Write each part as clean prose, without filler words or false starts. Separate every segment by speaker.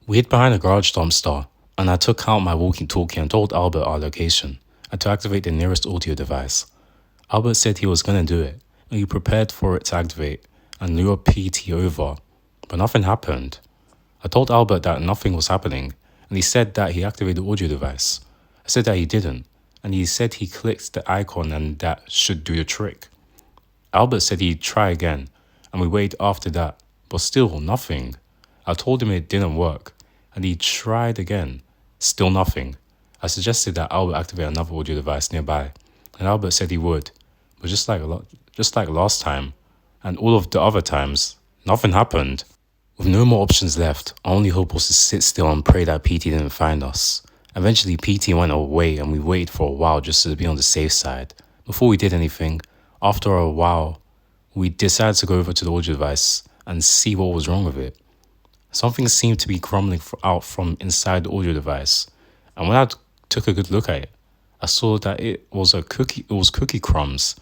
Speaker 1: We hid behind a garage dumpster, and I took out my walkie-talkie and told Albert our location and to activate the nearest audio device. Albert said he was going to do it, and he prepared for it to activate and lure Petey over, but nothing happened. I told Albert that nothing was happening, and he said that he activated the audio device. I said that he didn't, and he said he clicked the icon and that should do the trick. Albert said he'd try again, and we waited after that, but still nothing. I told him it didn't work, and he tried again. Still nothing. I suggested that Albert activate another audio device nearby, and Albert said he would, but just like last time, and all of the other times, nothing happened. With no more options left, our only hope was to sit still and pray that Petey didn't find us. Eventually, Petey went away, and we waited for a while just to be on the safe side. Before we did anything, after a while, we decided to go over to the audio device and see what was wrong with it. Something seemed to be crumbling out from inside the audio device, and when I took a good look at it, I saw that it was cookie crumbs.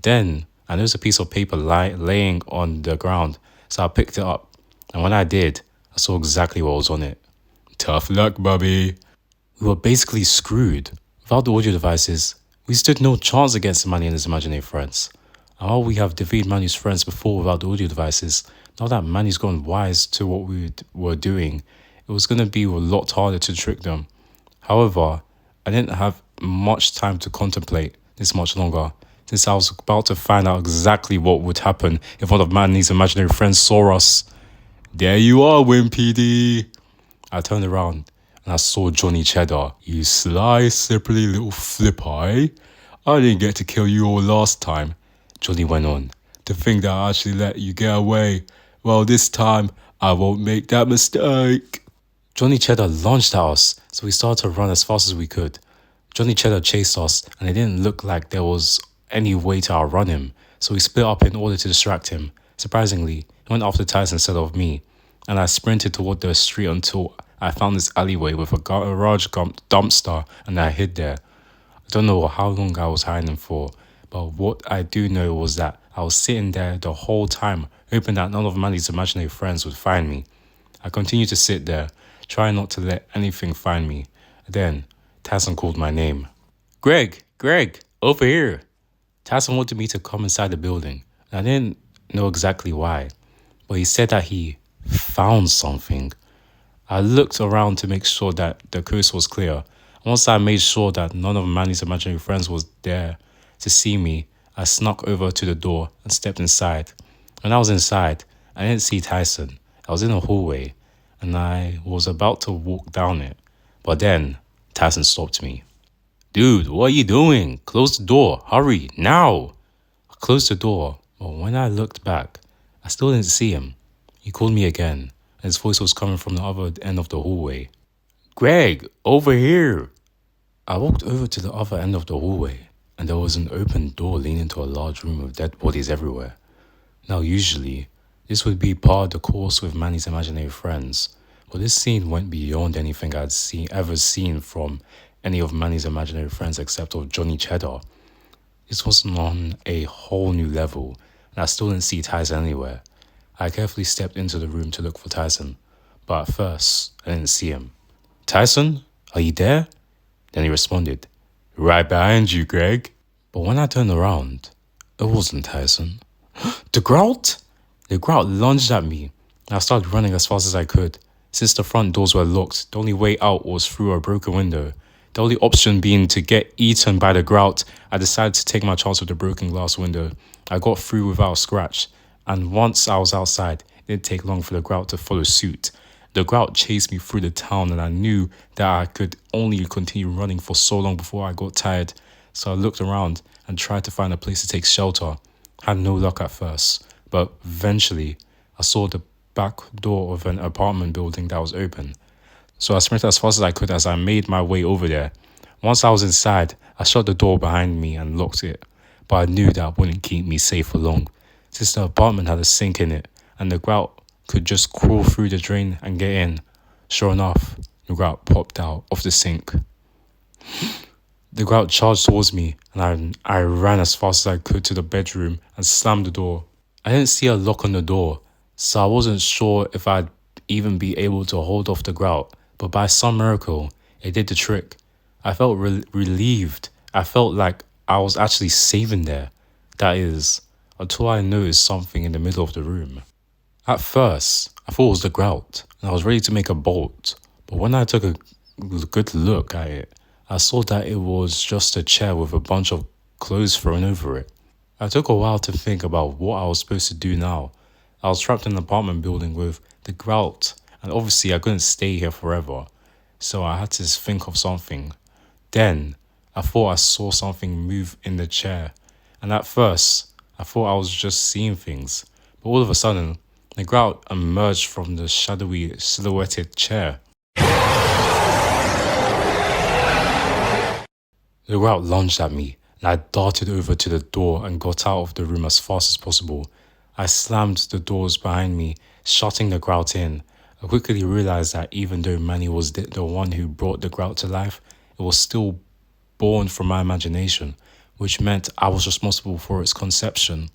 Speaker 1: Then I noticed a piece of paper laying on the ground, so I picked it up, and when I did, I saw exactly what was on it. Tough luck, Bobby. We were basically screwed. Without the audio devices, we stood no chance against Manny and his imaginary friends. And while we have defeated Manny's friends before without the audio devices, now that Manny's gone wise to what we were doing, it was going to be a lot harder to trick them. However, I didn't have much time to contemplate this much longer, since I was about to find out exactly what would happen if one of Manny's imaginary friends saw us. There you are, wimpy. I turned around and I saw Johnny Cheddar. You sly, slippery little flip eye. I didn't get to kill you all last time. Johnny went on. To think that I actually let you get away. Well, this time, I won't make that mistake. Johnny Cheddar lunged at us, so we started to run as fast as we could. Johnny Cheddar chased us, and it didn't look like there was any way to outrun him, so we split up in order to distract him. Surprisingly, he went after Tyson instead of me, and I sprinted toward the street until I found this alleyway with a garage dumpster, and I hid there. I don't know how long I was hiding for, but what I do know was that I was sitting there the whole time, hoping that none of Manny's imaginary friends would find me. I continued to sit there, trying not to let anything find me. Then, Tyson called my name. Greg, over here. Tyson wanted me to come inside the building, and I didn't know exactly why, but he said that he found something. I looked around to make sure that the coast was clear. Once I made sure that none of Manny's imaginary friends was there to see me, I snuck over to the door and stepped inside. When I was inside, I didn't see Tyson. I was in a hallway, and I was about to walk down it. But then, Tyson stopped me. Dude, what are you doing? Close the door. Hurry, now. I closed the door, but when I looked back, I still didn't see him. He called me again, and his voice was coming from the other end of the hallway. Greg, over here. I walked over to the other end of the hallway, and there was an open door leading to a large room with dead bodies everywhere. Now, usually, this would be part of the course with Manny's imaginary friends, but this scene went beyond anything I'd ever seen from any of Manny's imaginary friends except of Johnny Cheddar. This was on a whole new level, and I still didn't see Tyson anywhere. I carefully stepped into the room to look for Tyson, but at first, I didn't see him. Tyson, are you there? Then he responded, right behind you, Greg. But when I turned around, it wasn't Tyson. The grout? The grout lunged at me, and I started running as fast as I could. Since the front doors were locked, the only way out was through a broken window. The only option being to get eaten by the grout, I decided to take my chance with the broken glass window. I got through without a scratch, and once I was outside, it didn't take long for the grout to follow suit. The grout chased me through the town, and I knew that I could only continue running for so long before I got tired. So I looked around and tried to find a place to take shelter. Had no luck at first, but eventually I saw the back door of an apartment building that was open. So I sprinted as fast as I could as I made my way over there. Once I was inside, I shut the door behind me and locked it, but I knew that wouldn't keep me safe for long, since the apartment had a sink in it, and the grout could just crawl through the drain and get in. Sure enough, the grout popped out of the sink. The grout charged towards me, and I ran as fast as I could to the bedroom and slammed the door. I didn't see a lock on the door, so I wasn't sure if I'd even be able to hold off the grout, but by some miracle, it did the trick. I felt relieved. I felt like I was actually safe in there. That is, until I noticed something in the middle of the room. At first, I thought it was the grout, and I was ready to make a bolt. But when I took a good look at it, I saw that it was just a chair with a bunch of clothes thrown over it. I took a while to think about what I was supposed to do now. I was trapped in an apartment building with the grout, and obviously I couldn't stay here forever, so I had to think of something. Then, I thought I saw something move in the chair, and at first, I thought I was just seeing things, but all of a sudden, the grout emerged from the shadowy, silhouetted chair. The grout lunged at me, and I darted over to the door and got out of the room as fast as possible. I slammed the doors behind me, shutting the grout in. I quickly realized that even though Manny was the one who brought the grout to life, it was still born from my imagination, which meant I was responsible for its conception.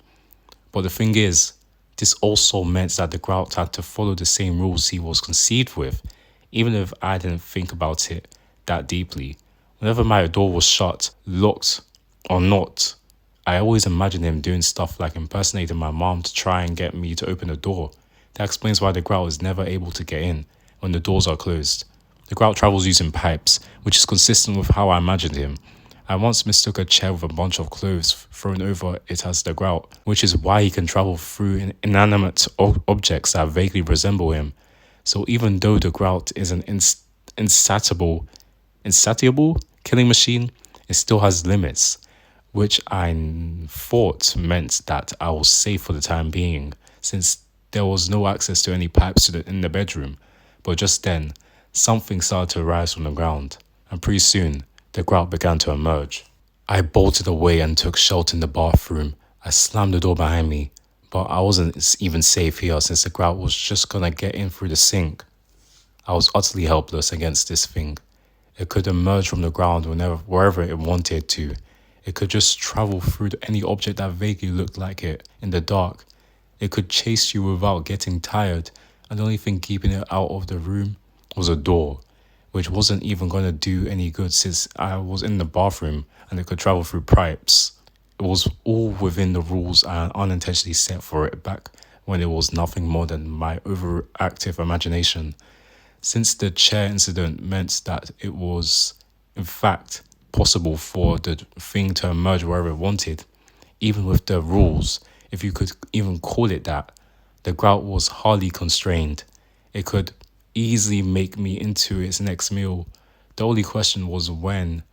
Speaker 1: But the thing is, this also meant that the grout had to follow the same rules he was conceived with, even if I didn't think about it that deeply. Whenever my door was shut, locked, or not, I always imagined him doing stuff like impersonating my mom to try and get me to open the door. That explains why the grout is never able to get in when the doors are closed. The grout travels using pipes, which is consistent with how I imagined him. I once mistook a chair with a bunch of clothes thrown over it as the grout, which is why he can travel through inanimate objects that vaguely resemble him. So even though the grout is an insatiable killing machine, it still has limits, which I thought meant that I was safe for the time being, since there was no access to any pipes in the bedroom. But just then, something started to rise from the ground, and pretty soon, the grout began to emerge. I bolted away and took shelter in the bathroom. I slammed the door behind me, but I wasn't even safe here since the grout was just gonna get in through the sink. I was utterly helpless against this thing. It could emerge from the ground wherever it wanted to. It could just travel through any object that vaguely looked like it in the dark. It could chase you without getting tired, and the only thing keeping it out of the room was a door, which wasn't even going to do any good since I was in the bathroom and it could travel through pipes. It was all within the rules I unintentionally set for it back when it was nothing more than my overactive imagination. Since the chair incident meant that it was, in fact, possible for the thing to emerge wherever it wanted, even with the rules, if you could even call it that, the grout was hardly constrained. It could easily make me into its next meal. The only question was when.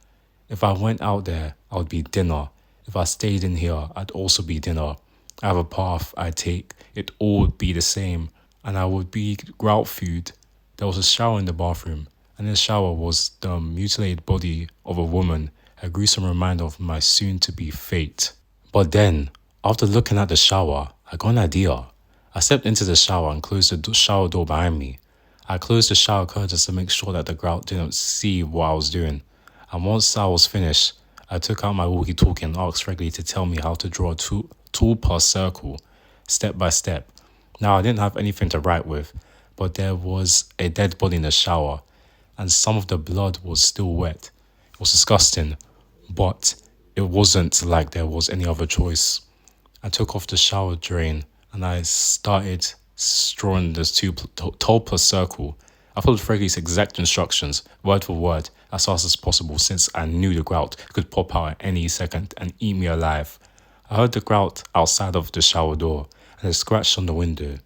Speaker 1: If I went out there, I would be dinner. If I stayed in here, I'd also be dinner. I have a path I'd take, it all would be the same, and I would be grout food. There was a shower in the bathroom, and in the shower was the mutilated body of a woman, a gruesome reminder of my soon-to-be fate. But then, after looking at the shower, I got an idea. I stepped into the shower and closed the shower door behind me. I closed the shower curtains to make sure that the grout didn't see what I was doing. And once I was finished, I took out my walkie-talkie and asked Reggie to tell me how to draw a tool per circle, step by step. Now, I didn't have anything to write with, but there was a dead body in the shower, and some of the blood was still wet. It was disgusting, but it wasn't like there was any other choice. I took off the shower drain, and I started drawing this tool per circle. I followed Freddie's exact instructions, word for word, as fast as possible since I knew the grout could pop out at any second and eat me alive. I heard the grout outside of the shower door, and it scratched on the window.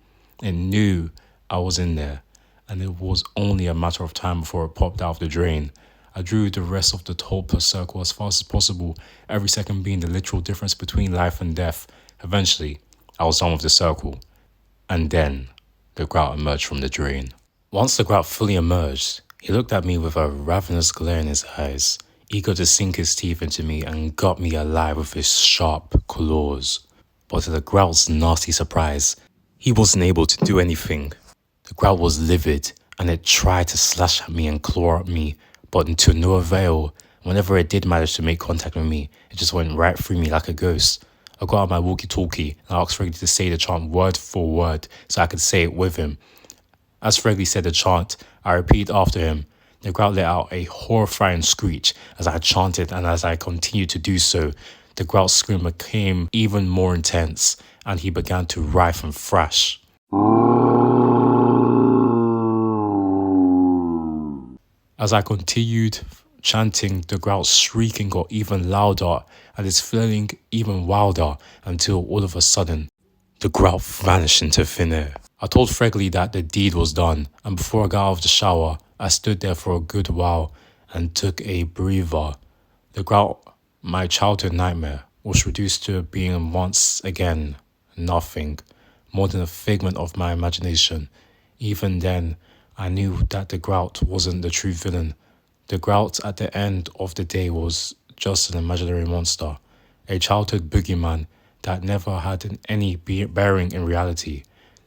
Speaker 1: It knew I was in there, and it was only a matter of time before it popped out of the drain. I drew the rest of the tool per circle as fast as possible, every second being the literal difference between life and death. Eventually, I was done with the circle, and then the grout emerged from the drain. Once the grout fully emerged, he looked at me with a ravenous glare in his eyes, eager to sink his teeth into me and gut me alive with his sharp claws. But to the grout's nasty surprise, he wasn't able to do anything. The grout was livid, and it tried to slash at me and claw at me, but to no avail. Whenever it did manage to make contact with me, it just went right through me like a ghost. I got out my walkie-talkie and I asked Freddie to say the chant word for word so I could say it with him. As Fregley said the chant, I repeated after him. The grout let out a horrifying screech as I chanted, and as I continued to do so, the grout's scream became even more intense, and he began to writhe and thrash. As I continued chanting, the grout's shrieking got even louder and its flailing even wilder until all of a sudden, the grout vanished into thin air. I told Fregley that the deed was done, and before I got out of the shower, I stood there for a good while and took a breather. The grout, my childhood nightmare, was reduced to being once again nothing more than a figment of my imagination. Even then, I knew that the grout wasn't the true villain. The grout at the end of the day was just an imaginary monster, a childhood boogeyman that never had any bearing in reality.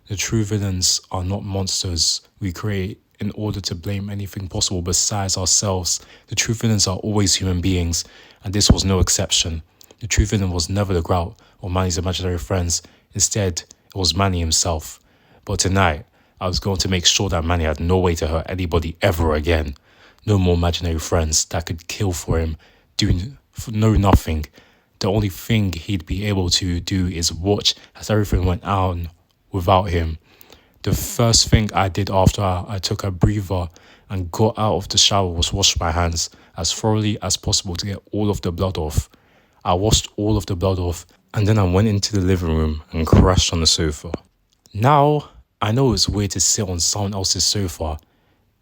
Speaker 1: The true villains are not monsters we create in order to blame anything possible besides ourselves. The true villains are always human beings, and this was no exception. The true villain was never the grout or Manny's imaginary friends. Instead, it was Manny himself. But tonight, I was going to make sure that Manny had no way to hurt anybody ever again. No more imaginary friends that could kill for him, no nothing. The only thing he'd be able to do is watch as everything went on without him. The first thing I did after I took a breather and got out of the shower was wash my hands as thoroughly as possible to get all of the blood off. I washed all of the blood off, and then I went into the living room and crashed on the sofa. Now, I know it's weird to sit on someone else's sofa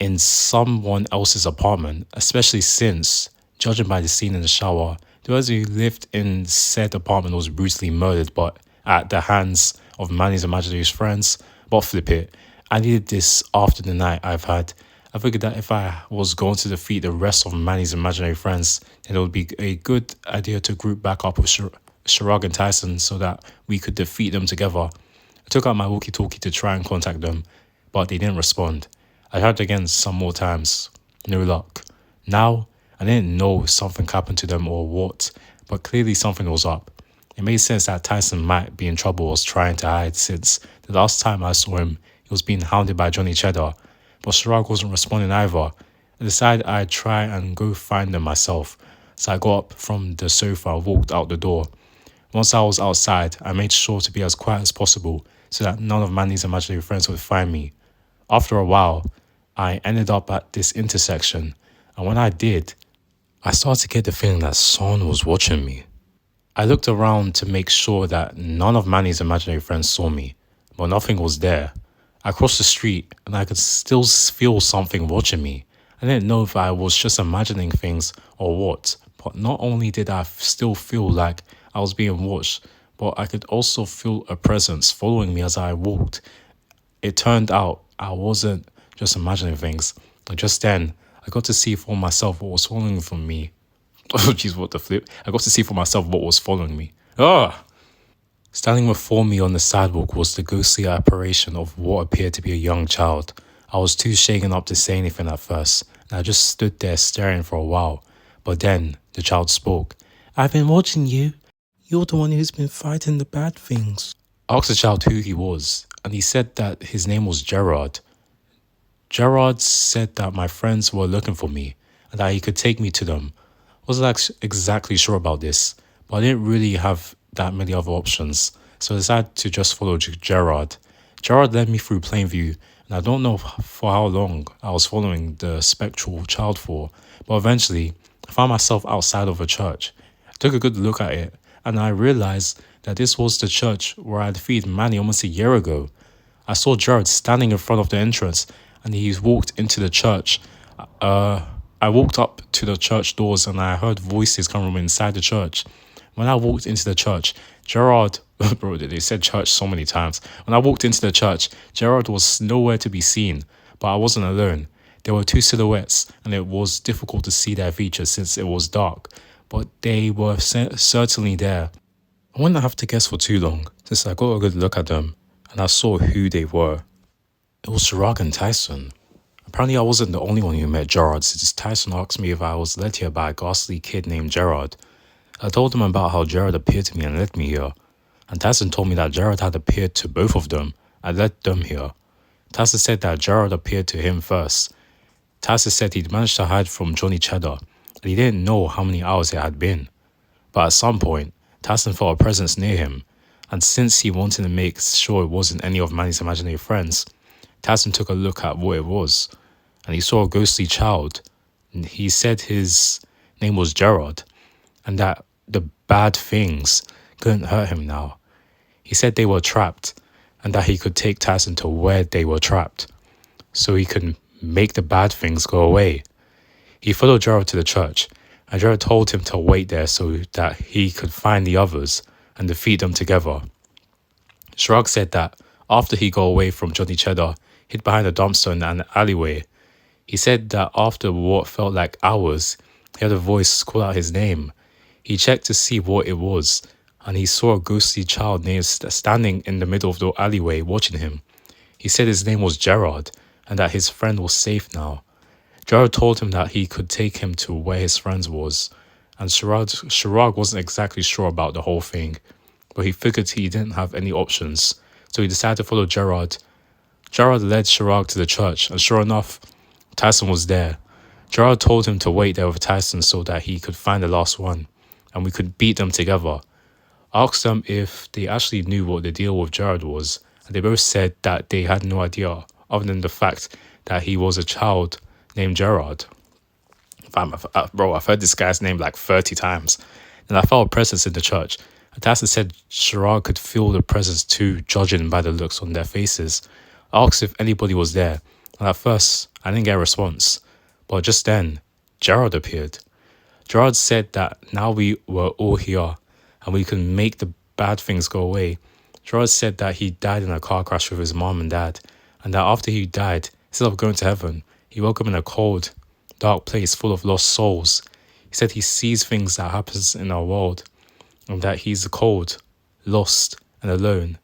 Speaker 1: in someone else's apartment, especially since, judging by the scene in the shower, the person who lived in said apartment was brutally murdered but at the hands of Manny's imaginary friends. But flip it, I needed this after the night I've had. I figured that if I was going to defeat the rest of Manny's imaginary friends, then it would be a good idea to group back up with Sharag and Tyson so that we could defeat them together. I took out my walkie-talkie to try and contact them, but they didn't respond. I tried again some more times. No luck. Now, I didn't know if something happened to them or what, but clearly something was up. It made sense that Tyson might be in trouble or was trying to hide since the last time I saw him, he was being hounded by Johnny Cheddar, but Sharag wasn't responding either. I decided I'd try and go find them myself, so I got up from the sofa and walked out the door. Once I was outside, I made sure to be as quiet as possible so that none of Manny's imaginary friends would find me. After a while, I ended up at this intersection, and when I did, I started to get the feeling that someone was watching me. I looked around to make sure that none of Manny's imaginary friends saw me, but nothing was there. I crossed the street and I could still feel something watching me. I didn't know if I was just imagining things or what, but not only did I still feel like I was being watched, but I could also feel a presence following me as I walked. It turned out I wasn't just imagining things. Just then, I got to see for myself what was following from me. Oh jeez, what the flip. I got to see for myself what was following me. Standing before me on the sidewalk was the ghostly apparition of what appeared to be a young child. I was too shaken up to say anything at first, and I just stood there staring for a while. But then, the child spoke. "I've been watching you. You're the one who's been fighting the bad things." I asked the child who he was, and he said that his name was Gerard. Gerard said that my friends were looking for me, and that he could take me to them. I wasn't exactly sure about this, but I didn't really have that many other options, so I decided to just follow Gerard. Gerard led me through Plainview, and I don't know for how long I was following the spectral child for, but eventually I found myself outside of a church. I took a good look at it, and I realized that this was the church where I defeated Manny almost a year ago. I saw Gerard standing in front of the entrance, and he walked into the church. I walked up to the church doors and I heard voices coming from inside the church. When I walked into the church, Gerard... Bro, they said church so many times. When I walked into the church, Gerard was nowhere to be seen, but I wasn't alone. There were two silhouettes, and it was difficult to see their features since it was dark, but they were certainly there. I wouldn't have to guess for too long, since I got a good look at them, and I saw who they were. It was Sharag and Tyson. Apparently I wasn't the only one who met Gerard, since Tyson asked me if I was led here by a ghastly kid named Gerard. I told him about how Gerard appeared to me and led me here, and Tyson told me that Gerard had appeared to both of them and led them here. Tyson said that Gerard appeared to him first. Tyson said he'd managed to hide from Johnny Cheddar, and he didn't know how many hours it had been. But at some point, Tyson felt a presence near him, and since he wanted to make sure it wasn't any of Manny's imaginary friends, Tyson took a look at what it was, and he saw a ghostly child. And he said his name was Gerard, and that the bad things couldn't hurt him now. He said they were trapped, and that he could take Tyson to where they were trapped, so he could make the bad things go away. He followed Gerard to the church, and Gerard told him to wait there so that he could find the others and defeat them together. Shrug said that after he got away from Johnny Cheddar, hid behind a dumpster in an alleyway, he said that after what felt like hours, he heard a voice call out his name. He checked to see what it was, and he saw a ghostly child standing in the middle of the alleyway watching him. He said his name was Gerard, and that his friend was safe now. Gerard told him that he could take him to where his friends was, and Chirag wasn't exactly sure about the whole thing, but he figured he didn't have any options, so he decided to follow Gerard. Gerard led Chirag to the church, and sure enough, Tyson was there. Gerard told him to wait there with Tyson so that he could find the last one, and we could beat them together. I asked them if they actually knew what the deal with Gerard was, and they both said that they had no idea, other than the fact that he was a child named Gerard. Bro, I've heard this guy's name like 30 times. And I felt a presence in the church. And Tyson said Chirag could feel the presence too, judging by the looks on their faces. I asked if anybody was there, and at first, I didn't get a response. But just then, Gerard appeared. Gerard said that now we were all here, and we could make the bad things go away. Gerard said that he died in a car crash with his mom and dad, and that after he died, instead of going to heaven, he woke up in a cold, dark place full of lost souls. He said he sees things that happens in our world, and that he's cold, lost, and alone.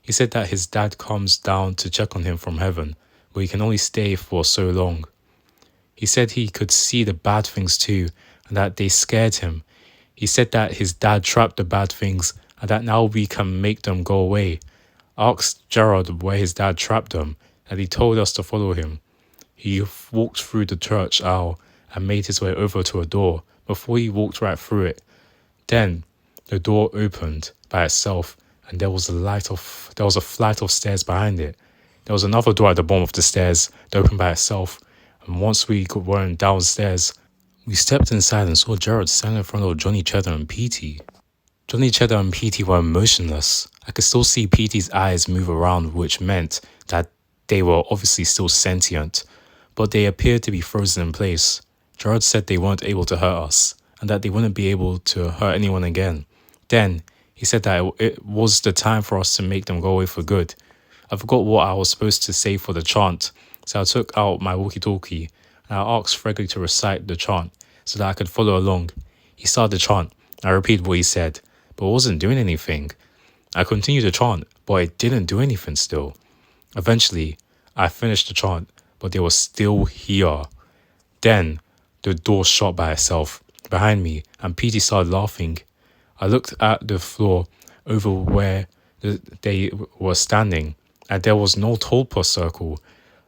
Speaker 1: He said that his dad comes down to check on him from heaven, but he can only stay for so long. He said he could see the bad things too, and that they scared him. He said that his dad trapped the bad things, and that now we can make them go away. I asked Gerard where his dad trapped them, and he told us to follow him. He walked through the church aisle and made his way over to a door before he walked right through it. Then the door opened by itself, and there was a flight of stairs behind it. There was another door at the bottom of the stairs that opened by itself, and once we were downstairs, we stepped inside and saw Gerard standing in front of Johnny Cheddar and Petey. Johnny Cheddar and Petey were motionless. I could still see Petey's eyes move around, which meant that they were obviously still sentient, but they appeared to be frozen in place. Gerard said they weren't able to hurt us, and that they wouldn't be able to hurt anyone again. Then, he said that it was the time for us to make them go away for good. I forgot what I was supposed to say for the chant, so I took out my walkie-talkie, and I asked Frederick to recite the chant so that I could follow along. He started the chant. I repeated what he said, but it wasn't doing anything. I continued the chant, but it didn't do anything still. Eventually, I finished the chant, but they were still here. Then, the door shut by itself behind me, and Petey started laughing. I looked at the floor over where they were standing, and there was no tulpa circle.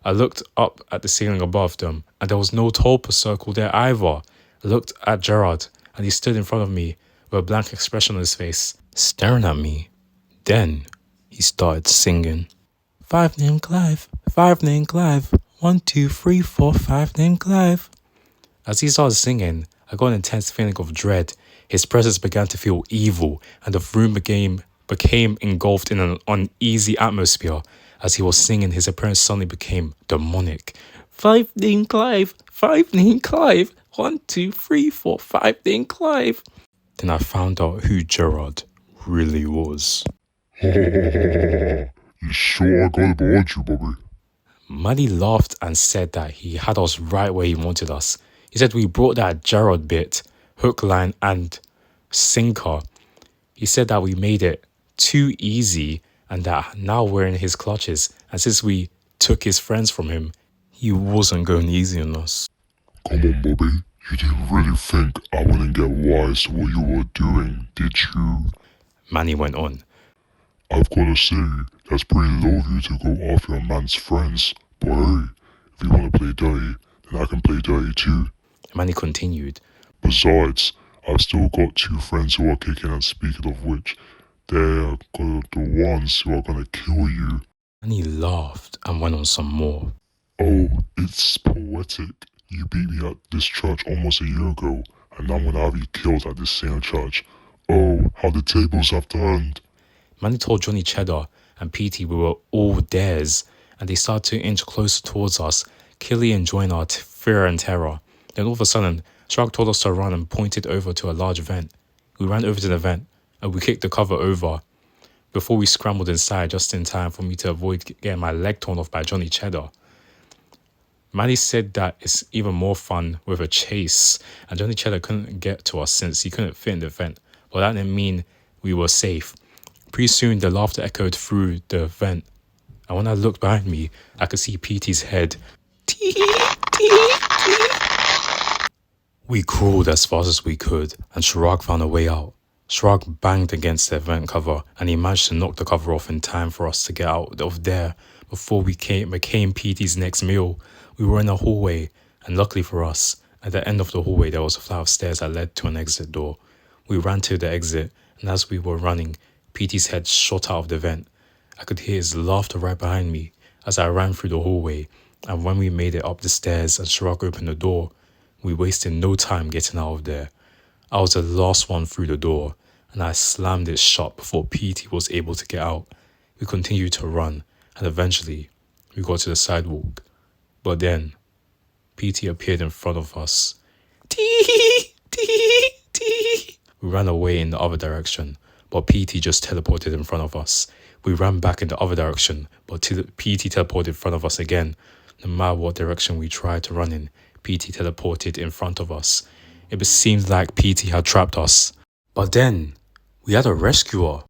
Speaker 1: I looked up at the ceiling above them, and there was no tulpa circle there either. I looked at Gerard, and he stood in front of me with a blank expression on his face, staring at me. Then, he started singing. 5 named Clive, 5 named Clive, 1, 2, 3, 4, 5 named Clive. As he started singing, I got an intense feeling of dread. His presence began to feel evil, and the room became engulfed in an uneasy atmosphere. As he was singing, his appearance suddenly became demonic. 5 named Clive, 5 named Clive, 1, 2, 3, 4, 5 named Clive. Then I found out who Gerard really was.
Speaker 2: You sure I got it behind you, Bobby?
Speaker 1: Manny laughed and said that he had us right where he wanted us. He said we brought that Gerard bit, hook, line, and sinker. He said that we made it too easy and that now we're in his clutches. And since we took his friends from him, he wasn't going easy on us.
Speaker 2: Come on, Bobby. You didn't really think I wouldn't get wise to what you were doing, did you?
Speaker 1: Manny went on.
Speaker 2: I've gotta say, that's pretty low of you to go after a man's friends. But hey, if you wanna play dirty, then I can play dirty too.
Speaker 1: Manny continued.
Speaker 2: Besides, I've still got 2 friends who are kicking, and speaking of which, they're the ones who are gonna kill you.
Speaker 1: Manny laughed and went on some more.
Speaker 2: Oh, it's poetic. You beat me at this church almost a year ago, and now I'm gonna have you killed at this same church. Oh, how the tables have turned.
Speaker 1: Manny told Johnny Cheddar and Petey we were all theirs, and they started to inch closer towards us, clearly enjoying our fear and terror. Then all of a sudden, Shark told us to run and pointed over to a large vent. We ran over to the vent, and we kicked the cover over before we scrambled inside just in time for me to avoid getting my leg torn off by Johnny Cheddar. Manny said that it's even more fun with a chase, and Johnny Cheddar couldn't get to us since he couldn't fit in the vent, but that didn't mean we were safe. Pretty soon, the laughter echoed through the vent, and when I looked behind me, I could see Petey's head. Tee, tee, tee. We crawled as fast as we could, and Chirag found a way out. Chirag banged against the vent cover, and he managed to knock the cover off in time for us to get out of there before we became Petey's next meal. We were in a hallway, and luckily for us, at the end of the hallway there was a flight of stairs that led to an exit door. We ran to the exit, and as we were running, Petey's head shot out of the vent. I could hear his laughter right behind me as I ran through the hallway, and when we made it up the stairs and Chirag opened the door, we wasted no time getting out of there. I was the last one through the door, and I slammed it shut before Petey was able to get out. We continued to run, and eventually, we got to the sidewalk. But then, Petey appeared in front of us. Tee, tee, tee. We ran away in the other direction, but Petey just teleported in front of us. We ran back in the other direction, but Petey teleported in front of us again. No matter what direction we tried to run in, Petey teleported in front of us. It seemed like Petey had trapped us. But then, we had a rescuer.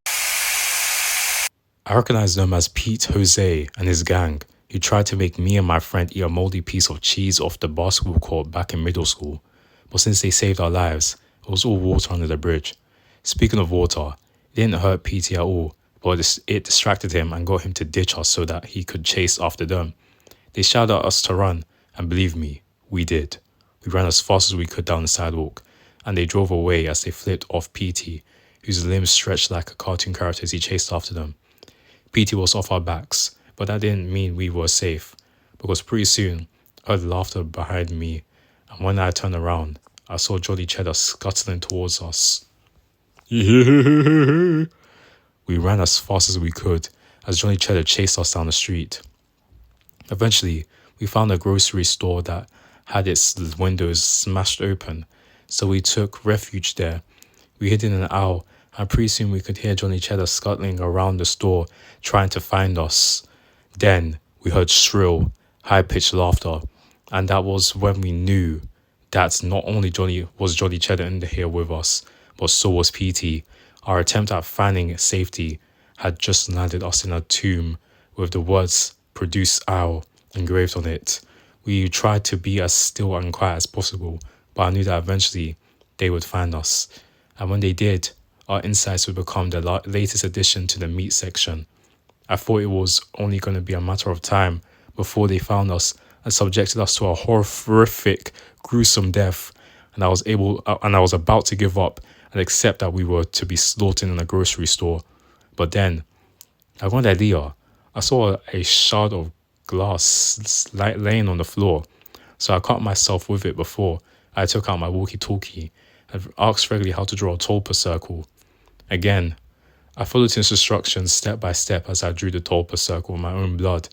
Speaker 1: I recognized them as Pete Jose and his gang, who tried to make me and my friend eat a moldy piece of cheese off the basketball court back in middle school. But since they saved our lives, it was all water under the bridge. Speaking of water, it didn't hurt Petey at all, but it distracted him and got him to ditch us so that he could chase after them. They shouted at us to run, and believe me, we did. We ran as fast as we could down the sidewalk, and they drove away as they flipped off Petey, whose limbs stretched like a cartoon character as he chased after them. Petey was off our backs, but that didn't mean we were safe, because pretty soon I heard laughter behind me, and when I turned around, I saw Johnny Cheddar scuttling towards us. We ran as fast as we could as Johnny Cheddar chased us down the street. Eventually, we found a grocery store that had its windows smashed open, so we took refuge there. We hid in an aisle, and pretty soon we could hear Johnny Cheddar scuttling around the store trying to find us. Then we heard shrill, high-pitched laughter, and that was when we knew that not only Johnny Cheddar in here with us, but so was Petey. Our attempt at finding safety had just landed us in a tomb with the words "Produce Owl" engraved on it. We tried to be as still and quiet as possible, but I knew that eventually they would find us. And when they did, our insides would become the latest addition to the meat section. I thought it was only going to be a matter of time before they found us and subjected us to a horrific, gruesome death. And I was about to give up and accept that we were to be slaughtered in a grocery store. But then, I got an idea. I saw a shard of glass laying on the floor, so I cut myself with it before I took out my walkie-talkie and asked regularly how to draw a tulpa circle. Again, I followed his instructions step by step as I drew the tulpa circle with my own blood.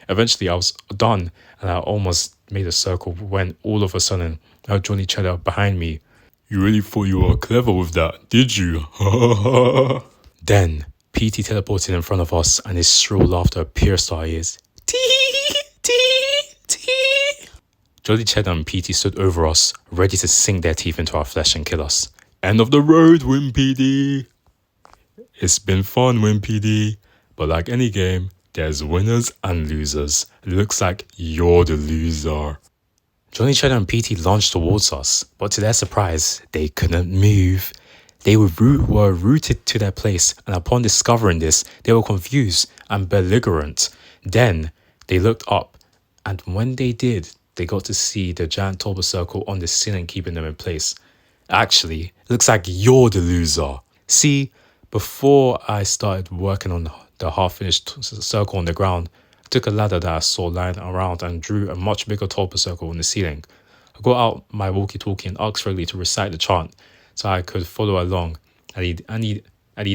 Speaker 1: Eventually I was done and I almost made a circle when all of a sudden I heard Johnny Cheddar behind me. "You really thought you were clever with that, did you?" Then Petey teleported in front of us and his shrill laughter pierced our ears. Tee, tee, tee. Johnny Cheddar and Petey stood over us, ready to sink their teeth into our flesh and kill us. "End of the road, Wimpy. It's been fun, Wimpy, but like any game, there's winners and losers. It looks like you're the loser." Johnny Cheddar and Petey launched towards us, but to their surprise, they couldn't move. They were rooted to their place, and upon discovering this, they were confused and belligerent. Then they looked up, and when they did, they got to see the giant turbo circle on the ceiling keeping them in place. Actually, it looks like you're the loser. See, before I started working on the half-finished circle on the ground, I took a ladder that I saw lying around and drew a much bigger turbo circle on the ceiling. I got out my walkie-talkie and asked Freddie to recite the chant so I could follow along, and he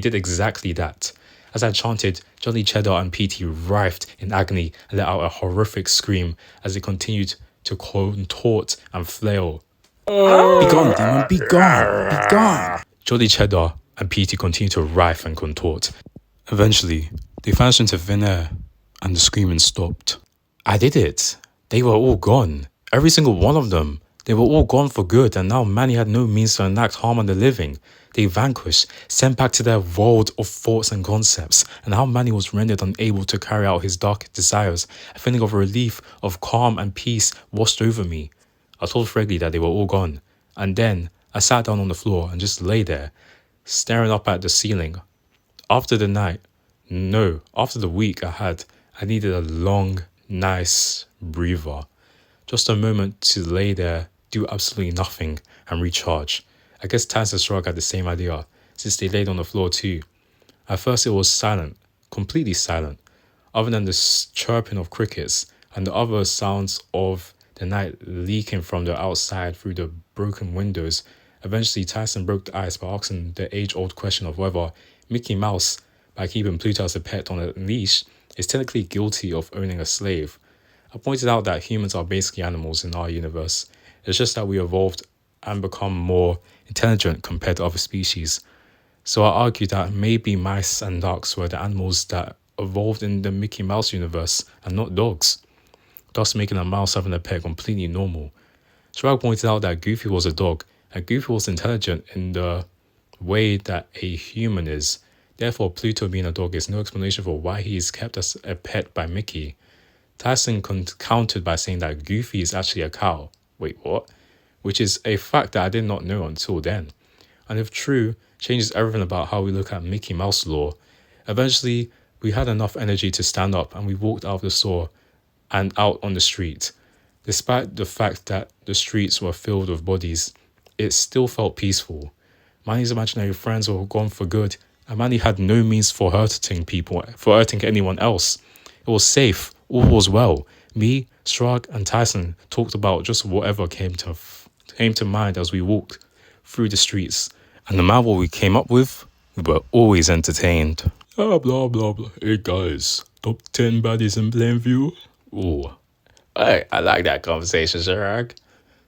Speaker 1: did exactly that. As I chanted, Johnny, Cheddar and Petey writhed in agony and let out a horrific scream as they continued to contort and flail. Be gone, demon, be gone, be gone. Jolly, Cheddar and Petey continued to writhe and contort. Eventually, they vanished into thin air and the screaming stopped. I did it. They were all gone. Every single one of them. They were all gone for good, and now Manny had no means to enact harm on the living. They vanquished, sent back to their world of thoughts and concepts, and how Manny was rendered unable to carry out his dark desires. A feeling of relief, of calm and peace washed over me. I told Freddie that they were all gone, and then I sat down on the floor and just lay there, staring up at the ceiling. After the week I needed a long, nice breather. Just a moment to lay there, do absolutely nothing, and recharge. I guess Taz and Shrug had the same idea, since they laid on the floor too. At first it was silent, completely silent, other than the chirping of crickets and the other sounds of the night leaking from the outside through the broken windows. Eventually Tyson broke the ice by asking the age-old question of whether Mickey Mouse, by keeping Pluto as a pet on a leash, is technically guilty of owning a slave. I pointed out that humans are basically animals in our universe. It's just that we evolved and become more intelligent compared to other species. So I argued that maybe mice and ducks were the animals that evolved in the Mickey Mouse universe and not dogs, thus making a mouse having a pet completely normal. Shrug pointed out that Goofy was a dog, and Goofy was intelligent in the way that a human is. Therefore, Pluto being a dog is no explanation for why he is kept as a pet by Mickey. Tyson countered by saying that Goofy is actually a cow. Wait, what? Which is a fact that I did not know until then. And if true, changes everything about how we look at Mickey Mouse lore. Eventually, we had enough energy to stand up and we walked out of the store and out on the street. Despite the fact that the streets were filled with bodies, it still felt peaceful. Manny's imaginary friends were gone for good, and Manny had no means for hurting anyone else. It was safe, all was well. Me, Shrug, and Tyson talked about just whatever came to mind as we walked through the streets. And no matter what we came up with, we were always entertained. Blah, blah, blah. Hey guys, top 10 baddies in Plainview? Ooh. I like that conversation, Shrug.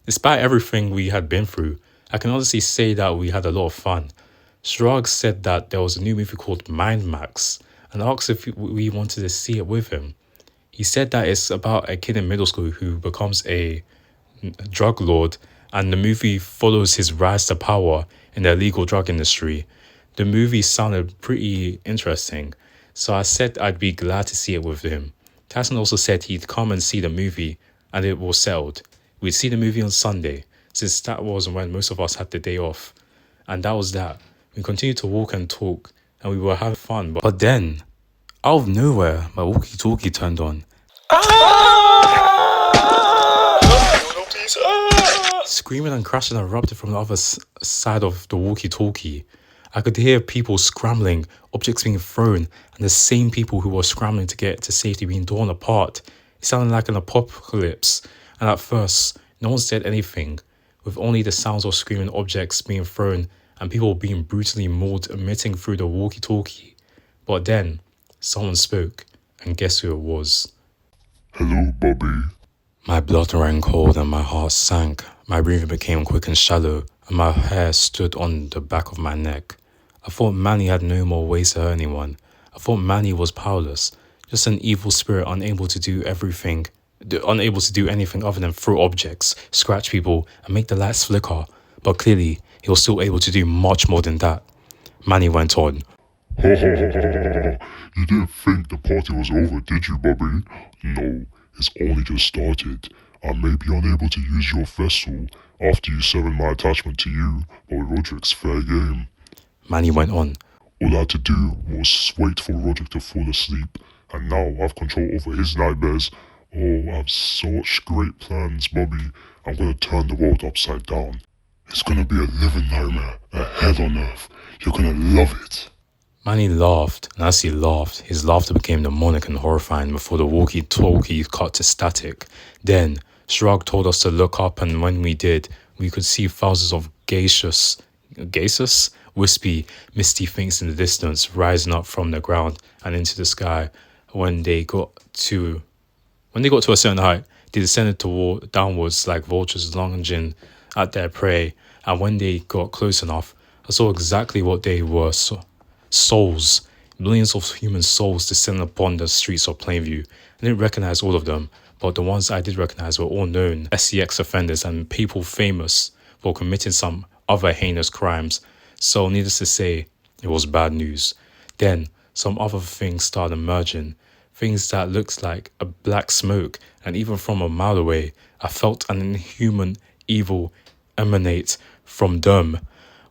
Speaker 1: Despite everything we had been through, I can honestly say that we had a lot of fun. Shrug said that there was a new movie called Mind Max and asked if we wanted to see it with him. He said that it's about a kid in middle school who becomes a drug lord, and the movie follows his rise to power in the illegal drug industry. The movie sounded pretty interesting, so I said I'd be glad to see it with him. Tyson also said he'd come and see the movie, and it was settled. We'd see the movie on Sunday, since that was when most of us had the day off. And that was that. We continued to walk and talk, and we were having fun. But then, out of nowhere, my walkie-talkie turned on. Screaming and crashing erupted from the other side of the walkie-talkie. I could hear people scrambling, objects being thrown, and the same people who were scrambling to get to safety being torn apart. It sounded like an apocalypse, and at first, no one said anything, with only the sounds of screaming objects being thrown and people being brutally mauled emitting through the walkie-talkie. But then, someone spoke, and guess who it was?
Speaker 2: Hello, Bobby.
Speaker 1: My blood ran cold and my heart sank. My breathing became quick and shallow, and my hair stood on the back of my neck. I thought Manny had no more ways to hurt anyone. I thought Manny was powerless, just an evil spirit unable to do anything other than throw objects, scratch people, and make the lights flicker. But clearly, he was still able to do much more than that. Manny went on.
Speaker 2: You didn't think the party was over, did you, Bobby? No, it's only just started. I may be unable to use your vessel after you severed my attachment to you, but Roderick's fair game.
Speaker 1: Manny went on.
Speaker 2: All I had to do was wait for Roger to fall asleep, and now I've control over his nightmares. Oh, I have such great plans, Bobby. I'm gonna turn the world upside down. It's gonna be a living nightmare, a hell on earth. You're gonna love it.
Speaker 1: Manny laughed, and as he laughed, his laughter became demonic and horrifying before the walkie-talkie cut to static. Then, Shrug told us to look up, and when we did, we could see thousands of gaseous, wispy, misty things in the distance rising up from the ground and into the sky. When they got to a certain height, they descended downwards like vultures lunging at their prey, and when they got close enough, I saw exactly what they were. Souls. Millions of human souls descended upon the streets of Plainview. I didn't recognize all of them, but the ones I did recognize were all known SCX offenders and people famous for committing some other heinous crimes. So needless to say, it was bad news. Then, some other things started emerging. Things that looked like a black smoke, and even from a mile away, I felt an inhuman evil emanate from them.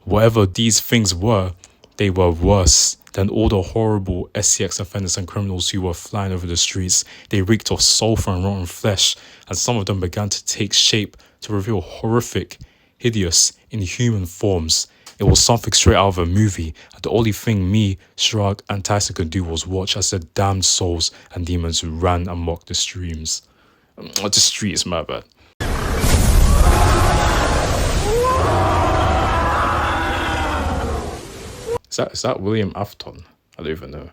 Speaker 1: Whatever these things were, they were worse than all the horrible SCX offenders and criminals who were flying over the streets. They reeked of sulfur and rotten flesh, and some of them began to take shape to reveal horrific, hideous, inhuman forms. It was something straight out of a movie, and the only thing me, Shrug, and Tyson could do was watch as the damned souls and demons ran amok the streams. The streets, my bad. Is that William Afton? I don't even know.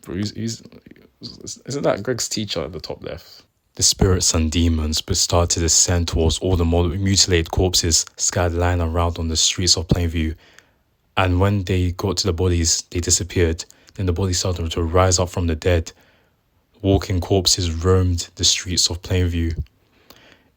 Speaker 1: Bro, isn't that Greg's teacher at the top left? The spirits and demons started to descend towards all the mutilated corpses scattered lying around on the streets of Plainview. And when they got to the bodies, they disappeared. Then the bodies started to rise up from the dead. Walking corpses roamed the streets of Plainview.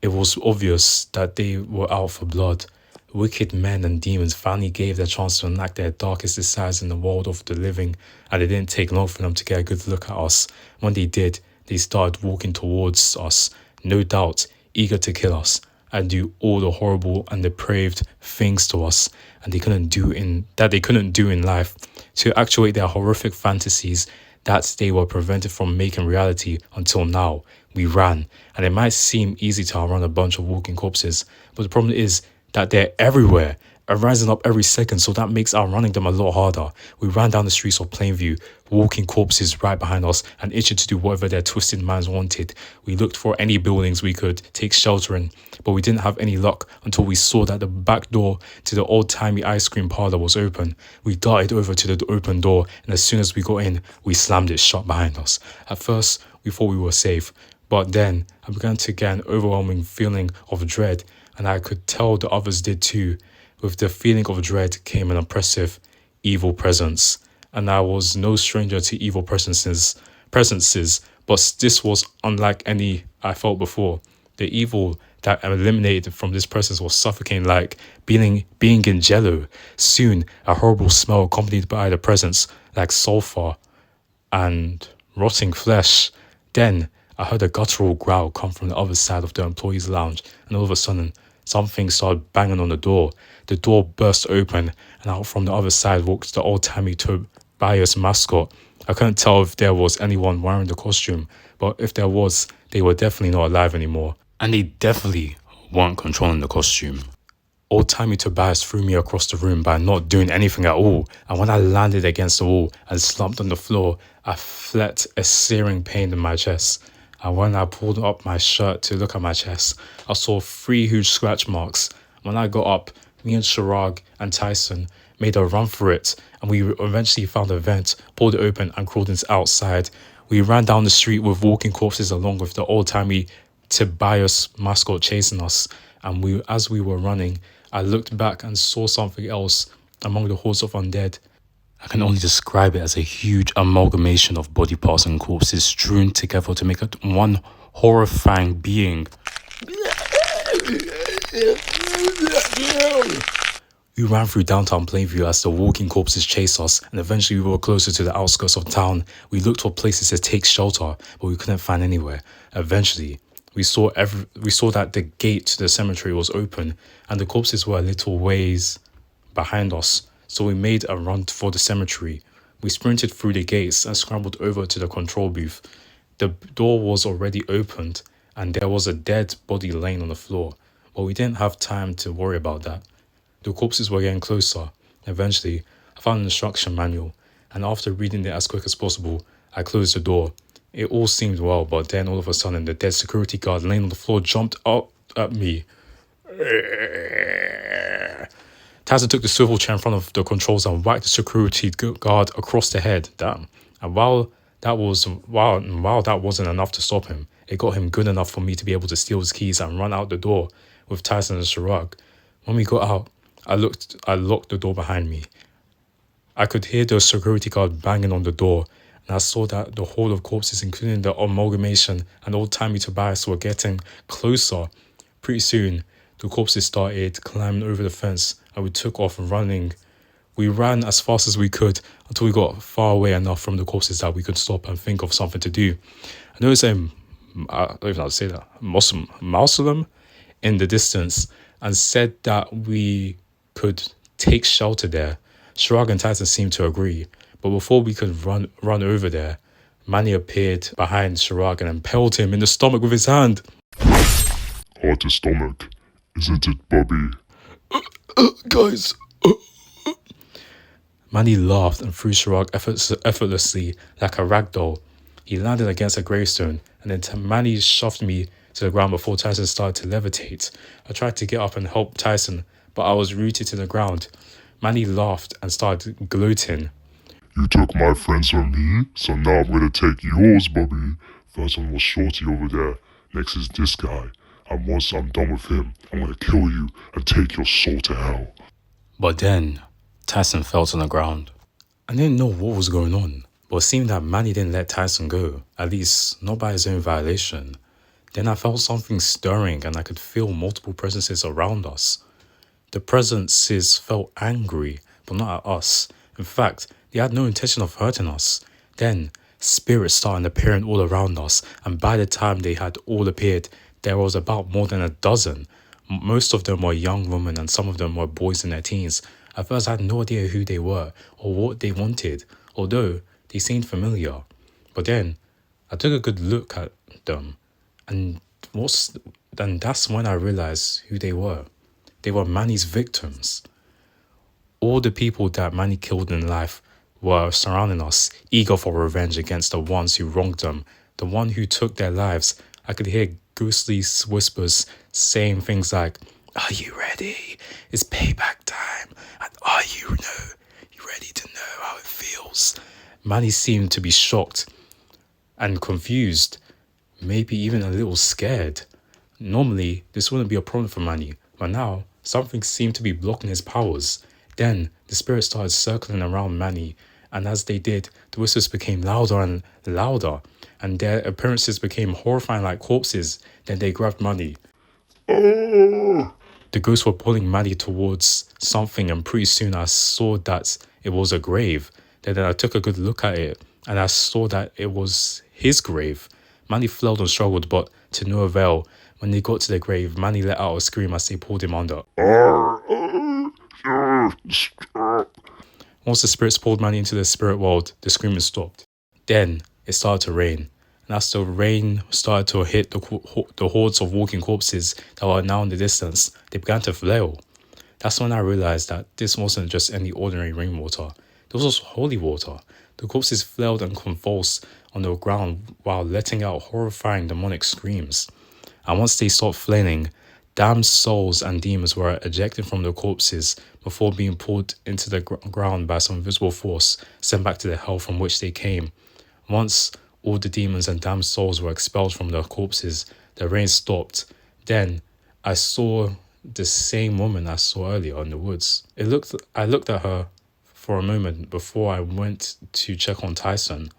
Speaker 1: It was obvious that they were out for blood. Wicked men and demons finally gave their chance to enact their darkest desires in the world of the living, and it didn't take long for them to get a good look at us. When they did, they started walking towards us, no doubt eager to kill us and do all the horrible and depraved things to us and they couldn't do in life, to actuate their horrific fantasies that they were prevented from making reality until now. We ran, and it might seem easy to outrun a bunch of walking corpses, but the problem is that they're everywhere and rising up every second, so that makes outrunning them a lot harder. We ran down the streets of Plainview, walking corpses right behind us and itching to do whatever their twisted minds wanted. We looked for any buildings we could take shelter in, but we didn't have any luck until we saw that the back door to the old-timey ice cream parlor was open. We darted over to the open door, and as soon as we got in, we slammed it shut behind us. At first, we thought we were safe, but then I began to get an overwhelming feeling of dread, and I could tell the others did too. With the feeling of dread came an oppressive, evil presence, and I was no stranger to evil presences, but this was unlike any I felt before. The evil that emanated from this presence was suffocating, like being in jello. Soon, a horrible smell accompanied by the presence, like sulfur and rotting flesh. Then, I heard a guttural growl come from the other side of the employees' lounge, and all of a sudden, something started banging on the door. The door burst open, and out from the other side walked the old-timey Tobias mascot. I couldn't tell if there was anyone wearing the costume, but if there was, they were definitely not alive anymore. And they definitely weren't controlling the costume. Old-timey Tobias threw me across the room by not doing anything at all, and when I landed against the wall and slumped on the floor, I felt a searing pain in my chest. And when I pulled up my shirt to look at my chest, I saw 3 huge scratch marks. When I got up, me and Sharag and Tyson made a run for it, and we eventually found a vent, pulled it open, and crawled into outside. We ran down the street with walking corpses along with the old-timey Tobias mascot chasing us. And as we were running, I looked back and saw something else among the hordes of undead. I can only describe it as a huge amalgamation of body parts and corpses strewn together to make it one horrifying being. We ran through downtown Plainview as the walking corpses chased us, and eventually we were closer to the outskirts of town. We looked for places to take shelter, but we couldn't find anywhere. Eventually, we saw that the gate to the cemetery was open, and the corpses were a little ways behind us. so we made a run for the cemetery. We sprinted through the gates and scrambled over to the control booth. The door was already opened, and there was a dead body laying on the floor, but we didn't have time to worry about that. The corpses were getting closer. Eventually, I found an instruction manual, and after reading it as quick as possible, I closed the door. It all seemed well, but then all of a sudden, the dead security guard laying on the floor jumped out at me. Tyson took the swivel chair in front of the controls and whacked the security guard across the head. Damn. And while that wasn't enough to stop him, it got him good enough for me to be able to steal his keys and run out the door with Tyson and Chirag. When we got out, I locked the door behind me. I could hear the security guard banging on the door, and I saw that the hall of corpses, including the amalgamation and old-timey Tobias, were getting closer. Pretty soon, the corpses started climbing over the fence, and we took off running. We ran as fast as we could until we got far away enough from the corpses that we could stop and think of something to do. I noticed I don't even know how to say that, mausoleum in the distance, and said that we could take shelter there. Chirag and Tyson seemed to agree, but before we could run over there, Manny appeared behind Chirag and impaled him in the stomach with his hand.
Speaker 2: Hard to stomach, isn't it, Bobby?
Speaker 1: Guys. Manny laughed and threw Chirag effortlessly like a ragdoll. He landed against a gravestone, and then Manny shoved me to the ground before Tyson started to levitate. I tried to get up and help Tyson, but I was rooted to the ground. Manny laughed and started gloating.
Speaker 2: You took my friends from me, so now I'm gonna take yours, Bobby. First one was Shorty over there, next is this guy, and once I'm done with him, I'm gonna kill you and take your soul to hell.
Speaker 1: But then, Tyson fell to the ground. I didn't know what was going on, but it seemed that Manny didn't let Tyson go, at least not by his own violation. Then I felt something stirring and I could feel multiple presences around us. The presences felt angry, but not at us. In fact, they had no intention of hurting us. Then, spirits started appearing all around us, and by the time they had all appeared, there was about more than a dozen. Most of them were young women and some of them were boys in their teens. At first I had no idea who they were or what they wanted, although they seemed familiar. But then I took a good look at them, and that's when I realized who they were. They were Manny's victims. All the people that Manny killed in life were surrounding us, eager for revenge against the ones who wronged them, the one who took their lives. I could hear ghostly whispers saying things like, "Are you ready? It's payback time. And are you ready to know how it feels?" Manny seemed to be shocked and confused, maybe even a little scared. Normally, this wouldn't be a problem for Manny, but now something seemed to be blocking his powers. Then the spirits started circling around Manny, and as they did, the whispers became louder and louder, and their appearances became horrifying like corpses. Then they grabbed Manny. The ghosts were pulling Manny towards something, and pretty soon I saw that it was a grave. Then I took a good look at it, and I saw that it was his grave. Manny fled and struggled, but to no avail. When they got to the grave, Manny let out a scream as they pulled him under. Once the spirits pulled Manny into the spirit world, the screaming stopped. Then it started to rain, and as the rain started to hit the hordes of walking corpses that were now in the distance, they began to flail. That's when I realized that this wasn't just any ordinary rainwater. This was holy water. The corpses flailed and convulsed on the ground while letting out horrifying demonic screams. And once they stopped flailing, damned souls and demons were ejected from the corpses before being pulled into the ground by some invisible force, sent back to the hell from which they came. Once all the demons and damned souls were expelled from the corpses, the rain stopped. Then I saw the same woman I saw earlier in the woods. I looked at her for a moment before I went to check on Tyson.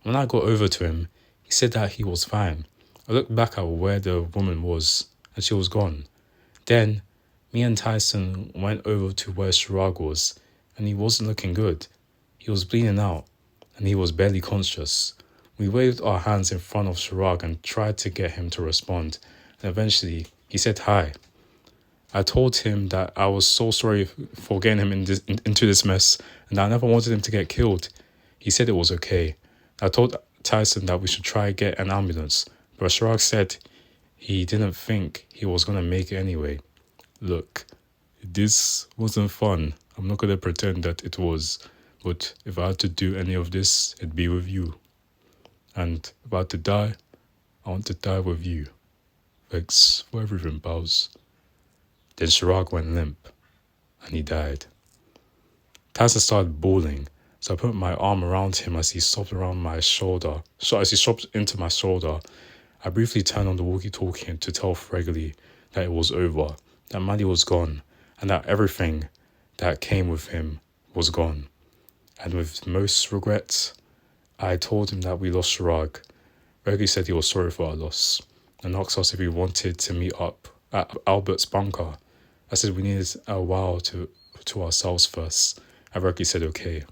Speaker 1: When I got over to him, he said that he was fine. I looked back at where the woman was, and she was gone. Then, me and Tyson went over to where Chirag was, and he wasn't looking good. He was bleeding out, and he was barely conscious. We waved our hands in front of Chirag and tried to get him to respond, and eventually he said hi. I told him that I was so sorry for getting him into this mess and that I never wanted him to get killed. He said it was okay. I told Tyson that we should try get an ambulance, but Chirag said he didn't think he was going to make it anyway. Look, this wasn't fun. I'm not going to pretend that it was, but if I had to do any of this, it'd be with you. And if I had to die, I want to die with you. Thanks for everything, pals. Then Chirag went limp, and he died. Tyson started bawling, so I put my arm around him as he sobbed around my shoulder. So as he sobbed into my shoulder, I briefly turned on the walkie-talkie to tell Fregley that it was over, that Manny was gone, and that everything that came with him was gone. And with most regret, I told him that we lost Chirag. Fregley said he was sorry for our loss, and asked us if we wanted to meet up at Albert's bunker. I said we needed a while to ourselves first, and Fregley said okay.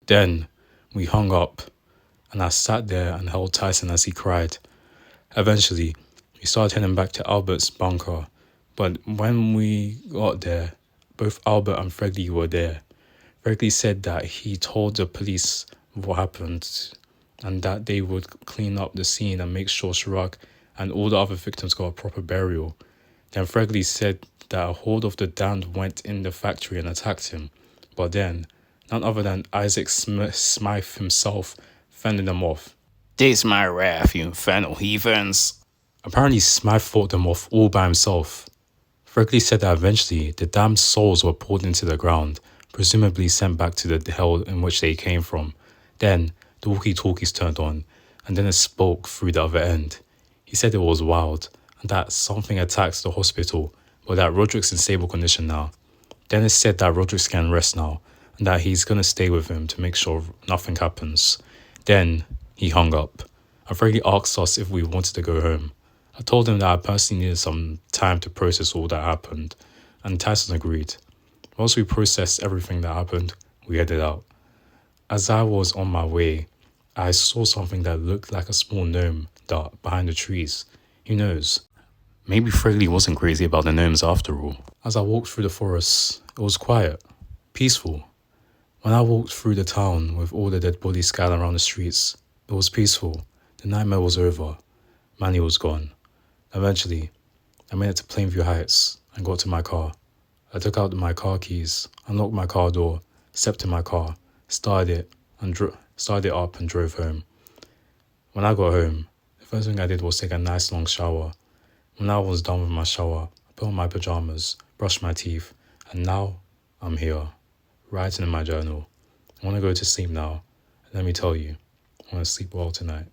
Speaker 1: Then we hung up, and I sat there and held Tyson as he cried. Eventually, we started heading back to Albert's bunker, but when we got there, both Albert and Fregley were there. Fregley said that he told the police what happened and that they would clean up the scene and make sure Chirag and all the other victims got a proper burial. Then Fregley said that a horde of the damned went in the factory and attacked him, but then none other than Isaac Smythe himself fended them off. "This my wrath, you infernal heathens." Apparently Smythe fought them off all by himself. Fregley said that eventually the damned souls were poured into the ground, presumably sent back to the hell in which they came from. Then the walkie-talkies turned on, and Dennis spoke through the other end. He said it was wild, and that something attacked the hospital, but that Roderick's in stable condition now. Dennis said that Roderick can rest now, and that he's going to stay with him to make sure nothing happens. Then he hung up, and Fregley asked us if we wanted to go home. I told him that I personally needed some time to process all that happened, and Tyson agreed. Once we processed everything that happened, we headed out. As I was on my way, I saw something that looked like a small gnome dart behind the trees. Who knows? Maybe Fregley wasn't crazy about the gnomes after all. As I walked through the forest, it was quiet, peaceful. When I walked through the town with all the dead bodies scattered around the streets, it was peaceful. The nightmare was over. Manny was gone. Eventually, I made it to Plainview Heights and got to my car. I took out my car keys, unlocked my car door, stepped in my car, started it up and drove home. When I got home, the first thing I did was take a nice long shower. When I was done with my shower, I put on my pajamas, brushed my teeth, and now I'm here, writing in my journal. I want to go to sleep now, and let me tell you, I want to sleep well tonight.